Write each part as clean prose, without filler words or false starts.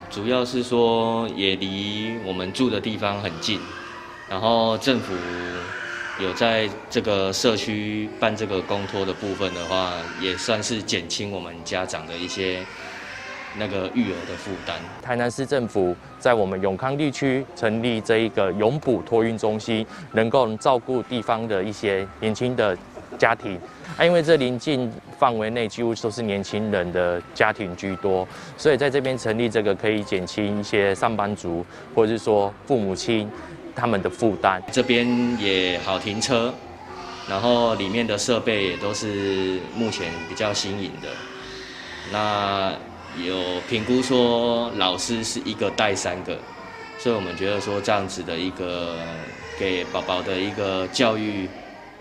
主要是说也离我们住的地方很近，然后政府有在这个社区办这个公托的部分的话，也算是减轻我们家长的一些那个育儿的负担。台南市政府在我们永康地区成立这一个永补托育中心，能够照顾地方的一些年轻的家庭。因为这邻近范围内几乎都是年轻人的家庭居多，所以在这边成立这个可以减轻一些上班族或者是说父母亲他们的负担。这边也好停车，然后里面的设备也都是目前比较新颖的。那有评估说老师是1个带3个，所以我们觉得说这样子的一个给宝宝的一个教育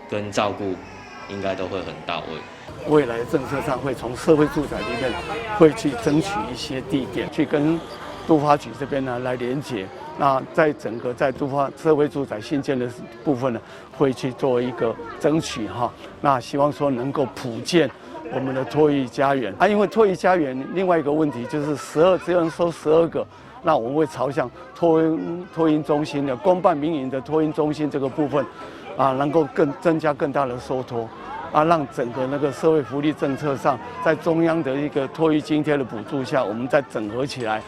跟照顾，应该都会很到位。未来政策上会从社会住宅里面会去争取一些地点，去跟都发局这边呢来连结。那在整个在都发社会住宅新建的部分呢，会去做一个争取哈。那希望说能够普建我们的托育家园因为托育家园另外一个问题就是只能收12个。那我们会朝向托婴中心的公办民营的托婴中心这个部分能够增加更大的收托让整个那个社会福利政策上，在中央的一个托育津贴的补助下，我们再整合起来，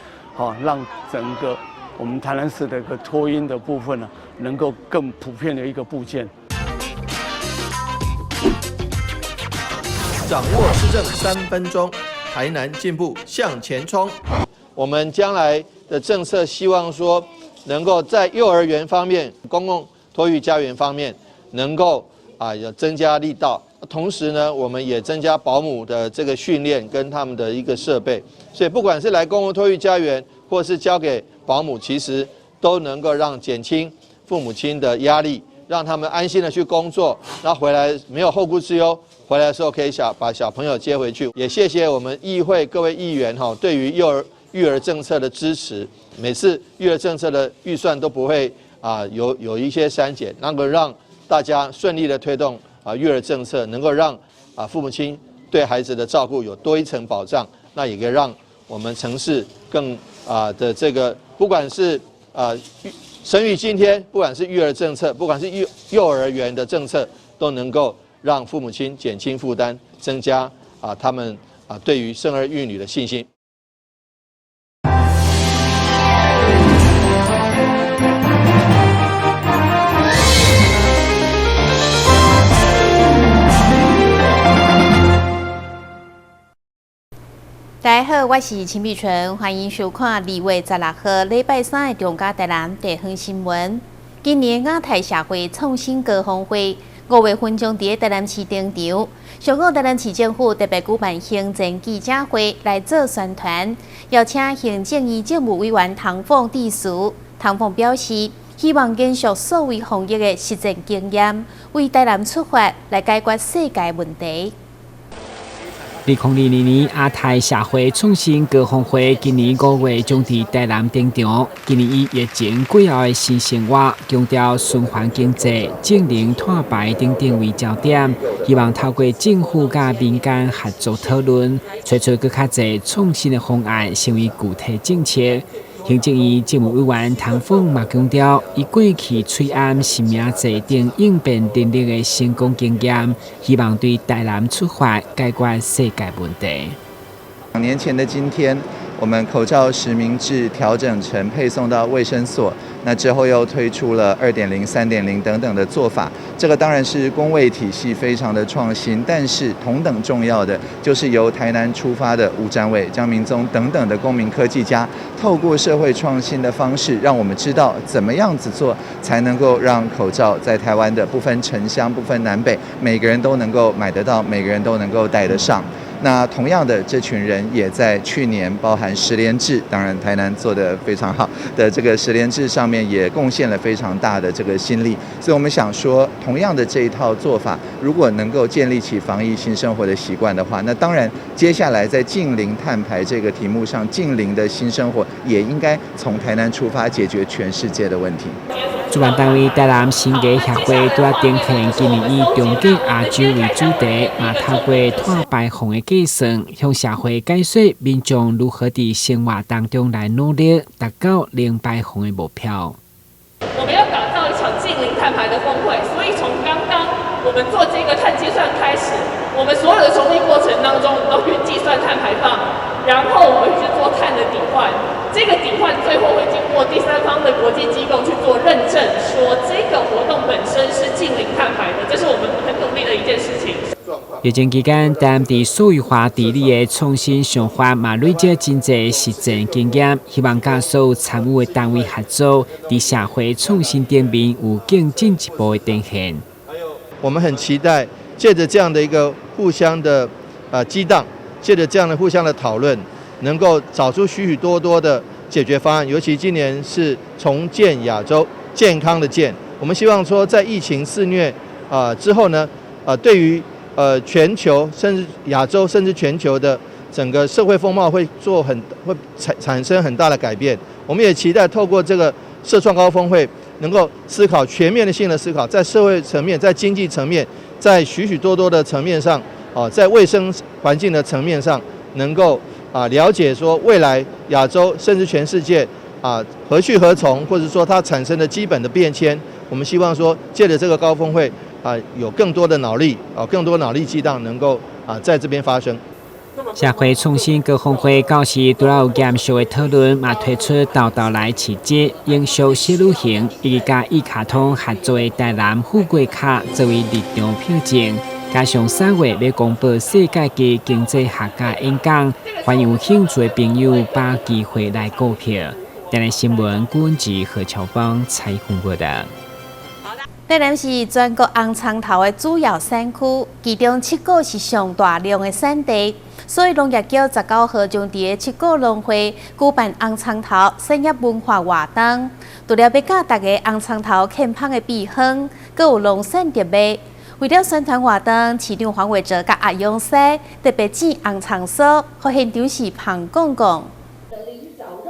让整个我们台南市的一个托婴的部分呢，能够更普遍的一个布建。掌握施政3分钟，台南进步向前冲。我们将来的政策希望说，能够在幼儿园方面、公共托育家园方面，能够有增加力道。同时呢，我们也增加保姆的这个训练跟他们的一个设备，所以不管是来公共托育家园，或是交给保姆，其实都能够减轻父母亲的压力，让他们安心的去工作，那回来没有后顾之忧，回来的时候可以把小朋友接回去。也谢谢我们议会各位议员对于育儿政策的支持，每次育儿政策的预算都不会有一些删减，能够让大家顺利的推动育儿政策，能够让父母亲对孩子的照顾有多一层保障，那也可以让我们城市更的这个，不管是生育津贴，不管是育儿政策，不管是幼儿园的政策，都能够让父母亲减轻负担，增加他们对于生儿育女的信心。大家好，我是陈碧纯，欢迎收看2月16号礼拜3的中嘉台南地方新闻。今年亚太社会创新高峰会5月份将伫台南市登场，上午台南市政府特别举办行政记者会来做宣传，邀请行政院政务委员唐凤致辞。唐凤表示，希望延续所谓防疫的实践经验，为台南出发来解决世界问题。2022年亚太社会创新高峰会今年5月将伫台南登场。今年以疫情过后的新生活，强调循环经济、净零碳排等等为焦点，希望透过政府甲民间合作讨论，找出更较侪创新的方案，成为具体政策。行政院政务委员唐凤嘛强调，以过去催安新名制定应变能力的成功经验，希望对台南出发解决世界问题。2年前的今天，我们口罩实名制调整成配送到卫生所，那之后又推出了2.0、3.0等等的做法。这个当然是公卫体系非常的创新，但是同等重要的就是由台南出发的吴展伟、江明宗等等的公民科技家，透过社会创新的方式，让我们知道怎么样子做才能够让口罩在台湾的不分城乡、不分南北，每个人都能够买得到，每个人都能够戴得上。那同样的，这群人也在去年包含实联制，当然台南做得非常好的这个实联制上面也贡献了非常大的这个心力，所以我们想说，同样的这一套做法，如果能够建立起防疫新生活的习惯的话，那当然接下来在净零碳排这个题目上，净零的新生活也应该从台南出发，解决全世界的问题。主办单位台南新艺协会拄啊展现今年以中国亚洲为主题，嘛透过碳排放的计算，向社会解说民众如何伫生活当中来努力，达到零排放的目标。我们要打造一场净零碳排的峰会，所以从刚刚我们做这个碳计算开始，我们所有的筹备过程当中都去计算碳排放，然后我们去做碳的抵换。这个抵换最后会经过第三方的国际机构去做认证，说这个活动本身是净零碳排的，这是我们很努力的一件事情。疫情期间，担任数位化治理的创新想法，嘛累积真侪实践经验，希望甲所有参与的单位合作，伫社会创新顶面有更进一步的展现。我们很期待借着这样的一个互相的激荡，借着这样的互相的讨论，能够找出许许多多的解决方案。尤其今年是重建亚洲，健康的健，我们希望说在疫情肆虐之后呢，对于全球甚至亚洲甚至全球的整个社会风貌会产生很大的改变。我们也期待透过这个社创高峰会，能够思考全面性的思考，在社会层面、在经济层面、在许许多多的层面上，在卫生环境的层面上，能够了解说未来亚洲甚至全世界何去何从，或者说它产生的基本的变迁。我们希望说借着这个高峰会有更多的脑力更多脑力激荡能够在这边发生。社会创新高峰会到时除了有严肃的讨论，嘛推出道来奇迹、营销小旅行，以及甲易卡通合作的台南富贵卡作为立场票证。加上3月要公布世界级经济学家演讲，欢迎有兴趣的朋友把机会来购票。台南新闻顾文吉、何乔芳采访报道。台南是全国红葱头的主要产区，其中七股是上大量的产地，所以农业局19号将伫七股农会举办红葱头产业文化活动，除了要教大家红葱头健康的秘方，阁有农产特卖。为了宣传活动，市长黄伟哲甲阿勇西特别进红葱酥，互现场是旁讲讲。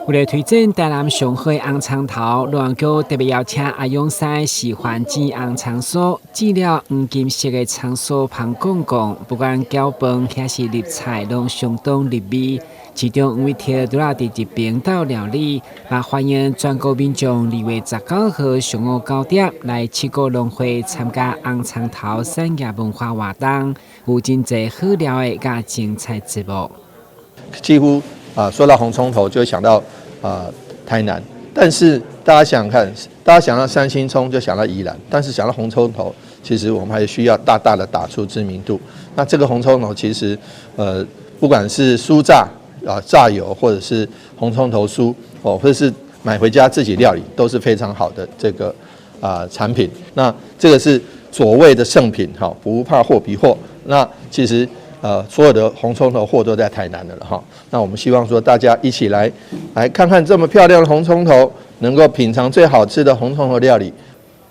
为了推荐台南上好的红葱头，农业局特别邀请阿勇西示范煎红葱酥，煎了黄金色的葱酥旁讲讲，不管搅饭还是入菜，拢相当入味。其中每条都要伫一边道料理，也欢迎全国民众2月19号上午9点来七股农会参加红葱头产业文化活动，有真侪好料的甲精彩节目。几乎说到红葱头就会想到台南，但是大家想想看，大家想到三星葱就想到宜兰，但是想到红葱头，其实我们还需要大大的打出知名度。那这个红葱头其实不管是酥炸炸油，或者是红葱头酥或者是买回家自己料理，都是非常好的这个产品。那这个是所谓的圣品不怕货比货。那其实所有的红葱头货都在台南的了哈。那我们希望说大家一起来看看这么漂亮的红葱头，能够品尝最好吃的红葱头料理。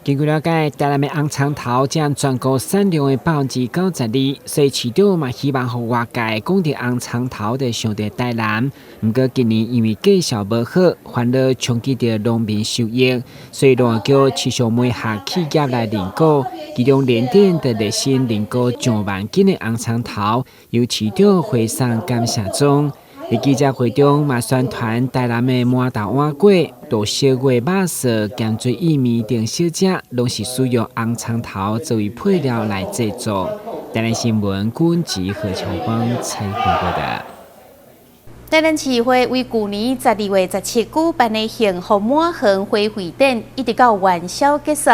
根据了解，台南的红葱头占全国产量的92%，所以市长嘛希望互外界讲到红葱头就想到台南。不过今年因为绩效不好，反而冲击到农民收益，所以农业局持续每下企业来认购，其中联电的热心认购2万斤的红葱头，由市长回送感谢中。在记者会中，嘛宣传台南的麻豆碗粿、大小月肉丝、咸水薏米等小食，拢是使用红葱头作为配料来制作。台南新闻顾文吉、何乔芳采访报道。台南市会为去年12月17举办的幸福满园花卉展，一直到元宵结束。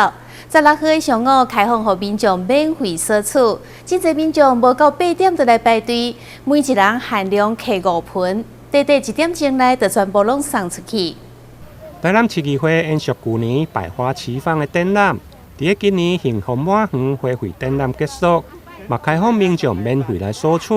16号上午开放，予民众免费索取。真侪民众无到8点就来排队，每一人限量摕5盆，短1点钟内就全部拢送出去。台南市议会延续去年百花齐放的展览，伫今年幸福满园花卉展览结束，嘛开放民众免费来索取。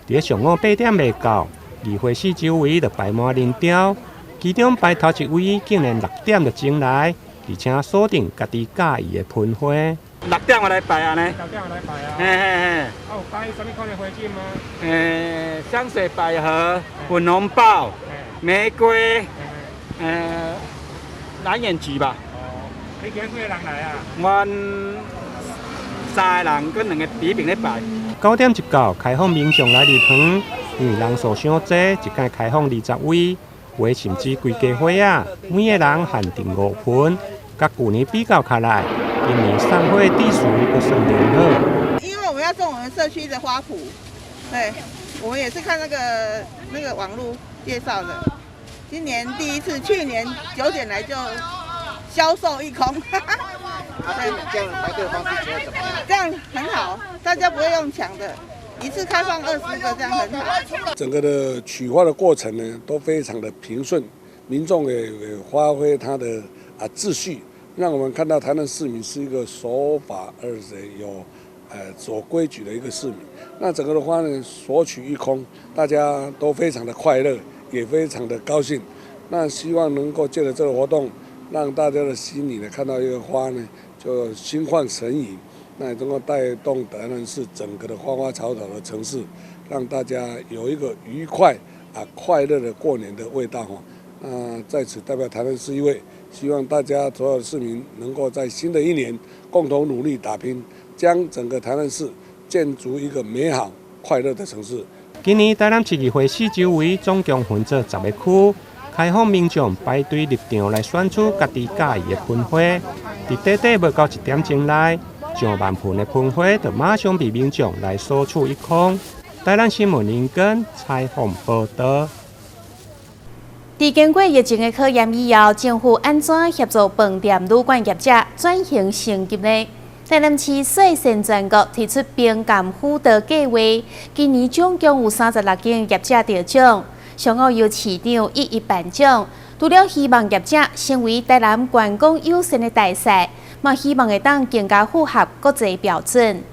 伫上午8点未到，议会四周围就摆满人潮，其中排头一位竟然6点就进来。而且锁定家己介意的盆花。6点我来摆啊呢？6点我来摆啊。嘿嘿嘿。有摆什么款的花景吗？香水百合、粉红豹、玫瑰，蓝眼菊吧。你今几个人来啊？阮3个人跟2个比拼咧摆。9点一到，开放民众来入园，因为人数伤济，一届开放20位，有甚至规家伙啊，每个人限定5盆。甲去年比较起来，今年送花地数都算良好。因为我们要送我们社区的花圃，对，我们也是看那个网络介绍的。今年第一次，去年9点来就销售一空。这样排队方式觉得怎么样？这样很好，大家不会用抢的，一次开放20个，这样很好。整个的取花的过程呢，都非常的平顺，民众也发挥他的秩序，让我们看到台南市民是一个守法而且有守规矩的一个市民。那整个的花呢，索取一空，大家都非常的快乐，也非常的高兴。那希望能够借着这个活动，让大家的心里呢看到一个花呢，就心旷神怡，那也能够带动台南市整个的花花草草的城市，让大家有一个愉快快乐的过年的味道哈。在此代表台南市议会，希望大家所有的市民能够在新的一年共同努力打拼，将整个台南市建筑一个美好快乐的城市。今年台南市议会4周围总共分做10个区，开放民众排队入场来选出家己喜欢的喷花。伫短短不到1点钟内，上万盆的喷花就马上被民众来索取一空。台南新闻林根采访报道。在经过疫情的考验以后，政府安怎协助饭店、旅馆业者转型升级呢？台南市率先全国提出冰感辅导计划，今年总共有36间业者得奖，上午由市长一一颁奖。除了希望业者成为台南观光友善的大赛，嘛希望会当更加符合国际标准。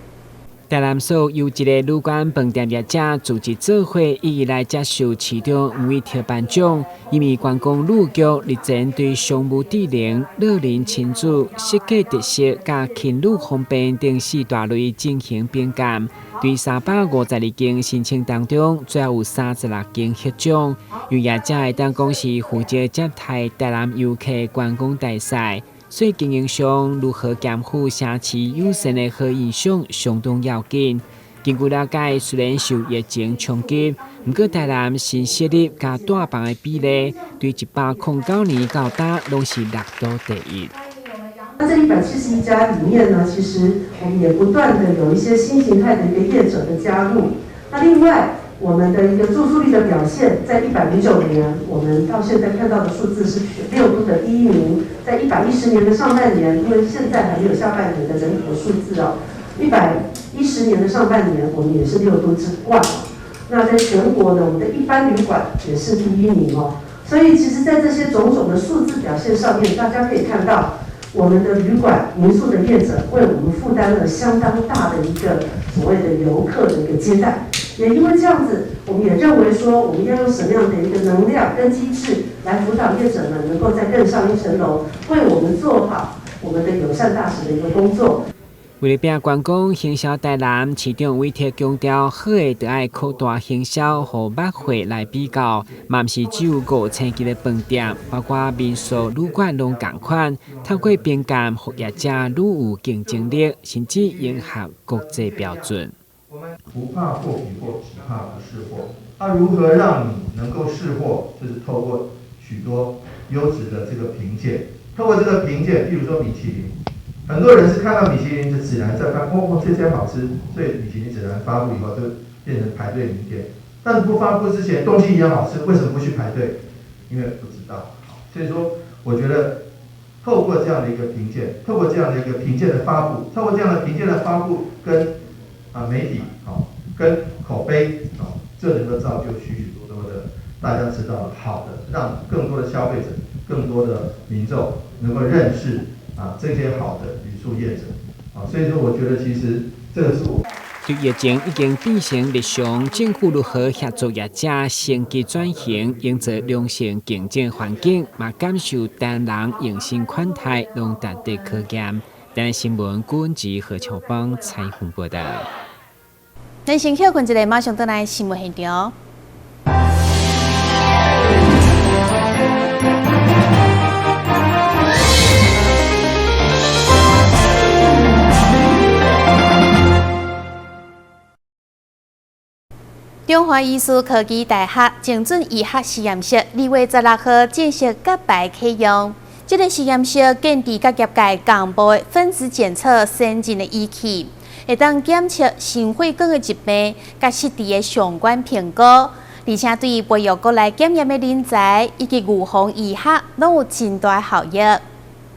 台南所有一个旅馆饭店业者组织做会，一来接受市长吴一特颁奖，因为观光旅局日前对商务智能、乐龄亲子、设计特色、加轻旅方便等4大类进行评鉴。对352间申请当中，最后有36间获奖。有业者会当讲是负责接待台南游客观光大赛。所以经营上如何减负城市友善的好印象相当要紧。根据了解，虽然受疫情冲击，不过台南新设立加大房的比例，对109年到今拢是6都第一。那这171家里面呢，其实我们也不断的有一些新形态的一个业者的加入。那另外，我们的一个住宿率的表现，在109年，我们到现在看到的数字是6都的第1名。在110年的上半年，因为现在还没有下半年的人口数字哦，110年的上半年，我们也是6都之冠。那在全国呢，我们的一般旅馆也是第1名哦。所以，其实，在这些种种的数字表现上面，大家可以看到，我们的旅馆、民宿的业者为我们负担了相当大的一个所谓的游客的一个接待。也因为这样子，我们也认为说，我们要用什么样的一个能量跟机制来辅导业者们，能够再更上一层楼，为我们做好我们的友善大使的一个工作。为了拼观光行销台南，市长委特强调，好的就要扩大行销，和百货来比较，嘛不是只有5000间的饭店，包括民宿、旅馆拢同款，透过评鉴，让业者愈有竞争力，甚至迎合国际标准。我们不怕货比货，只怕不是货。那如何让你能够识货？就是透过许多优质的这个评鉴，透过这个评鉴，譬如说米其林，很多人是看到米其林的指南在看，哦，这家好吃，所以米其林指南发布以后就变成排队名店。但不发布之前，东西一样好吃，为什么不去排队？因为不知道。所以说，我觉得透过这样的一个评鉴，透过这样的一个评鉴的发布，透过这样的评鉴的发布跟媒体跟口碑这能够造就许许多多的大家知道好的，让更多的消费者、更多的民众能够认识这些好的旅宿业者所以说我觉得其实这个是我。对疫情已经变成日常，政府如何协助业者升级转型，营造良性竞争环境，嘛感受台南用心款待，拢值得可验。台南新闻顾问及何巧邦采访报道。咱先休困一下，马上回来新闻现场。中华医术科技大学精准医学实验室2月16号正式揭牌启用。这个实验室建置甲业界共步的分子检测先进的仪器，会当检测心血管的疾病甲实地的相关评估，而且对培育过来检验的人才以及预防医学拢有真大效益。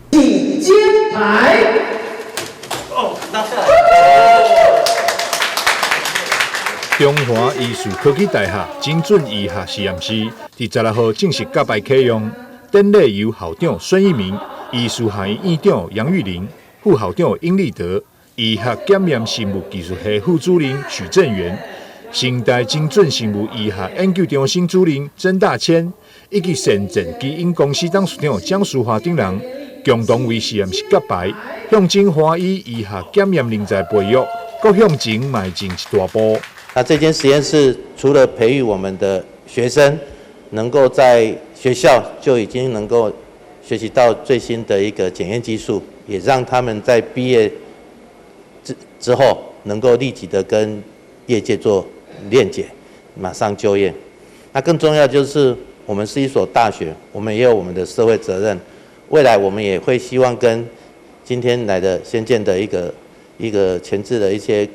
请揭牌。拿下来。中华医术科技大学精准医学实验室伫16号正式揭牌启用。典礼由校长孙一鸣、医术学院院长杨玉玲、副校长殷立德、医学检验生物技术系副主任许正元、新代精准生物医学研究中心主任曾大千，以及先进基因公司董事长蒋淑华等人，共同为实验室揭牌，向前华医医学检验人才培育，各向前迈进一大步。那这间实验室除了培育我们的学生，能够在学校就已经能够学习到最新的一个检验技术，也让他们在毕业之后能够立即的跟业界做链接，马上就业。那更重要就是我们是一所大学，我们也有我们的社会责任。未来我们也会希望跟今天来的先进的一个前置的一些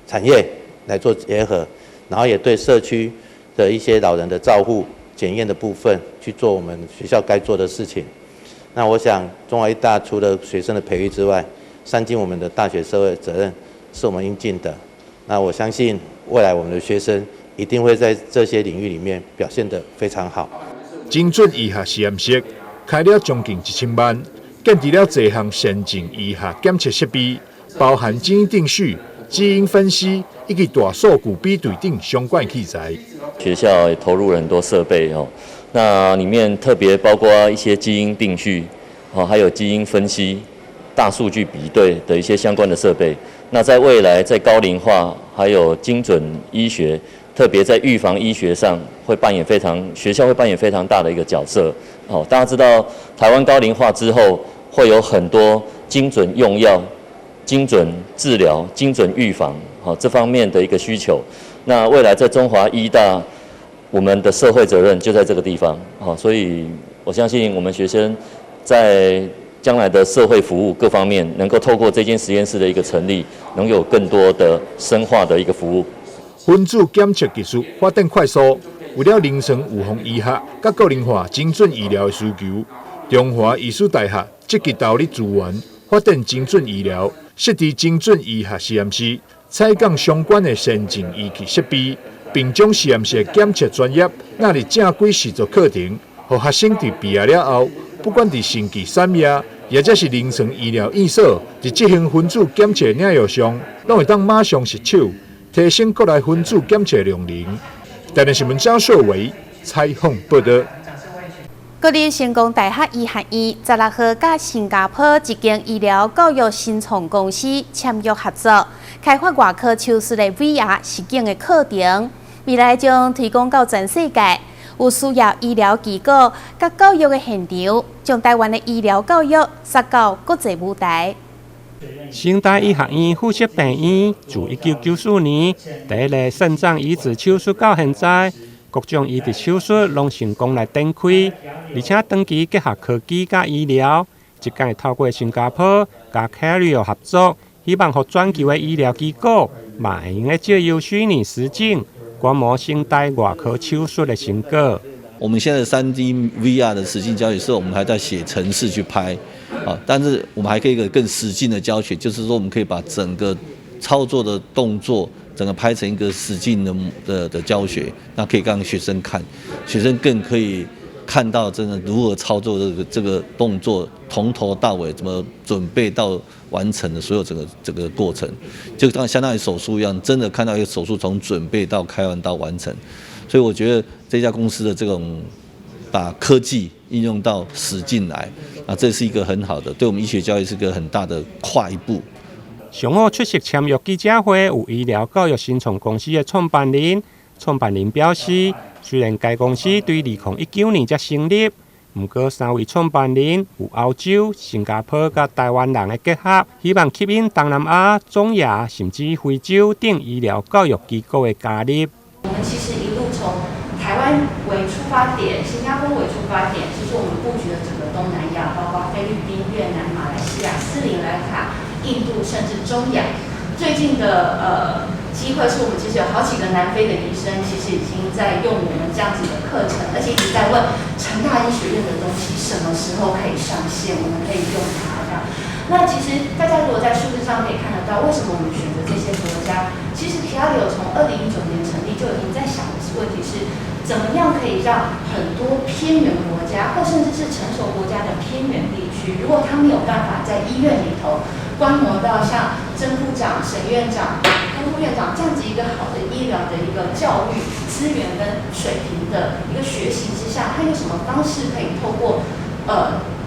产业来做结合，然后也对社区的一些老人的照护、检验的部分去做我们学校该做的事情。那我想中华医大除了学生的培育之外，善尽我们的大学社会责任是我们应尽的。那我相信未来我们的学生一定会在这些领域里面表现得非常好。精准医学实验室开了将近1000万，建置了多项先进医学检测设备，包含基因定序、基因分析以及大数据比对等相关器材。学校也投入了很多设备哦，那里面特别包括一些基因定序哦，还有基因分析、大数据比对的一些相关的设备。那在未来，在高龄化还有精准医学，特别在预防医学上学校会扮演非常大的一个角色。哦，大家知道台湾高龄化之后，会有很多精准用药、精准治疗、精准预防这方面的一个需求。那未来在中华医大，我们的社会责任就在这个地方，所以我相信我们学生在将来的社会服务各方面，能够透过这间实验室的一个成立，能有更多的深化的一个服务。分子检测技术发展快速，为了临床预防医学甲个人化精准医疗的需求，中华医术大学积极投入资源，发展精准医疗，设置精准医学实验室。采购相关的先进仪器设备，并将实验室检测专业纳入正规实作课程，让学生伫毕业了后，不管伫生技产业，也或是临床医疗院所，伫这项分子检测领域上，拢会当马上入手，提升国内分子检测量能。台南新闻张硕伟采访报道。国立成功大学医学院16号甲新加坡一间医疗教育新创公司签约合作，开发外科手术的 VR 实景的课程，未来将推广到全世界。有需要医疗机构甲教育的现场，将台湾的医疗教育撒到国际舞台。成大医学院附设病院自1994年第一例肾脏移植手术到现在。各种移植手术拢成功来展开，而且长期结合科技甲医疗，一届透过新加坡甲 Cario 合作，希望和全球的医疗机构嘛会用借由虚拟实境观摩声带外科手术的成果。我们现在3D VR 的实境教学是我们还在写程式去拍，但是我们还可以一个更实境的教学，就是说我们可以把整个操作的动作。整个拍成一个实境的教学，那可以让学生看，学生更可以看到真的如何操作这个动作，从头到尾怎么准备到完成的所有整个过程，就相当于手术一样，真的看到一个手术从准备到开完到完成。所以我觉得这家公司的这种把科技应用到实境来，这是一个很好的，对我们医学教育是个很大的跨一步。上午出席签约记者会，有医疗教育新创公司的创办人表示，虽然该公司对2019年才成立，不过3位创办人有澳洲、新加坡甲台湾人的结合，希望吸引东南亚、中亚甚至非洲等医疗教育机构的加入。湾为出发点，新加坡为出发点，其实我们布局了整个东南亚，包括菲律宾、越南、马来西亚、斯里兰卡、印度，甚至中亚。最近的机会是我们其实有好几个南非的医生，其实已经在用我们这样子的课程，而且一直在问成大医学院的东西什么时候可以上线，我们可以用它这样。那其实大家如果在数字上可以看得到，为什么我们选择这些国家？其实Kialio从2019年成立就已经在想的问题是，怎么样可以让很多偏远国家，或甚至是成熟国家的偏远地区，如果他没有办法在医院里头观摩到像曾部长、沈院长、副院长这样子一个好的医疗的一个教育资源跟水平的一个学习之下，他有什么方式可以透过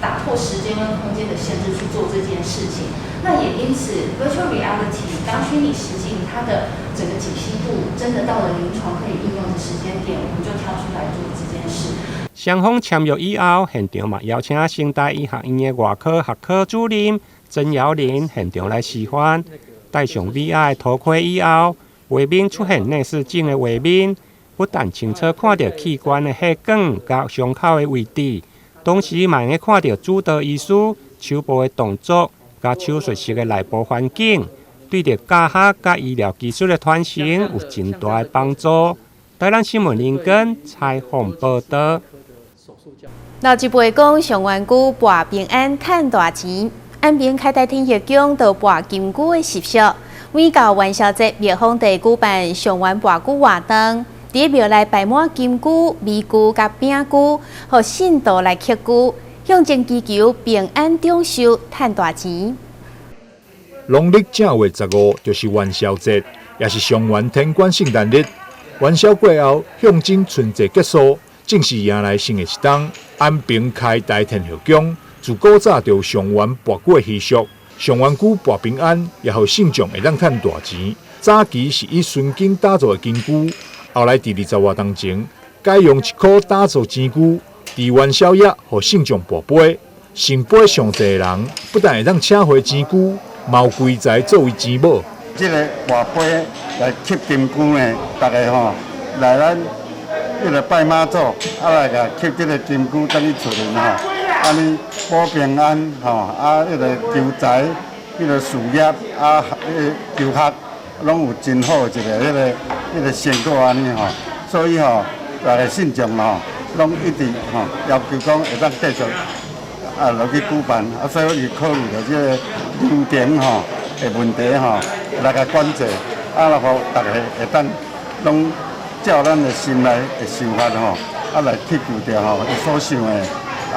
打破时间跟空间的限制去做这件事情？那也因此 ，virtual reality 当虚拟实境它的整个解析度真的到了临床可以应用的时间点，我们就跳出来做这件事。双方签约以后，现场嘛邀请成大医学院的外科学科主任曾瑶玲现场来示范。戴上 VR 头盔以后，画面出现内视镜的画面，不但清楚看到器官的血管甲伤口的位置，同时嘛会看到主刀医师手部的动作，甲手术室的内部环境，对着教学甲医疗技术的传承有真大的帮助。台南新闻林根采访报道。老一辈讲，上元句博平安赚大钱。安平开台天学宫到博金龟的习俗，每到元宵节，庙方地举办上元博龟活动，伫庙内摆满金龟、米龟甲饼龟，互信徒来乞龟，向前祈求平安长寿、赚大钱。农历正月15就是元宵节，也是上元天官圣诞日。元宵过后，象征春节结束，正是迎来新的一冬。安平开台天学宫。自古早就上元博龟习俗，上元句博平安，也互信众会当赚大钱。早期是以纯金打造的金龟，后来伫20多年前，改用1块打造钱龟。伫元宵夜，互信众博杯，信杯上济人，不但会当请回钱龟，嘛有贵财作为钱宝。这个博杯来吸金龟呢，大家吼来咱迄个拜妈祖，来甲吸这个金龟，等于厝里吼。安尼保平安吼，迄个求财，迄个事业，迄个求学，拢有真好一个迄个成果安尼吼。所以吼，大家信众吼，拢一直吼要求讲会当继续落去举办，所以伊考虑到这个流程吼的问题吼，来甲管制，然后大家会当拢照咱的心内的想法吼，来去除掉吼伊所想的。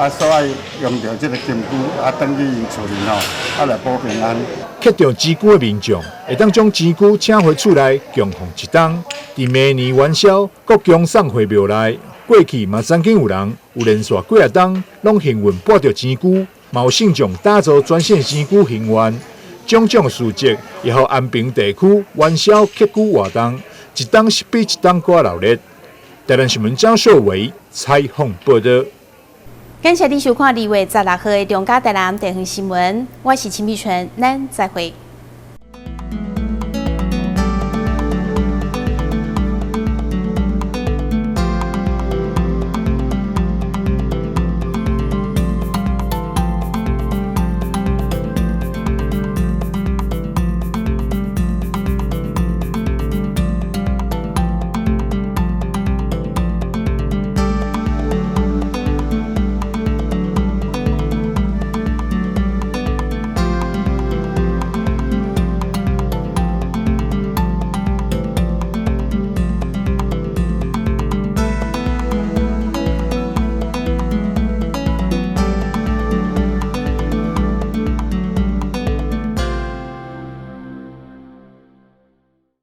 所爱用到这个金龟，等去因厝里吼，来保平安。捡到钱龟的民众，会当将钱龟请回厝内供奉一冬。伫明年元宵，国宫送回庙内。过去嘛，曾经有人有连续几啊冬，拢幸运博到钱龟，嘛有信众打造专线钱龟行愿。种种事迹，也互安平地区元宵乞龟活动，一冬是比一冬更热烈。台南新闻张秀维采访报道。感谢你收看2月16号的中嘉台南地方新闻，我是陈美纯，咱再会。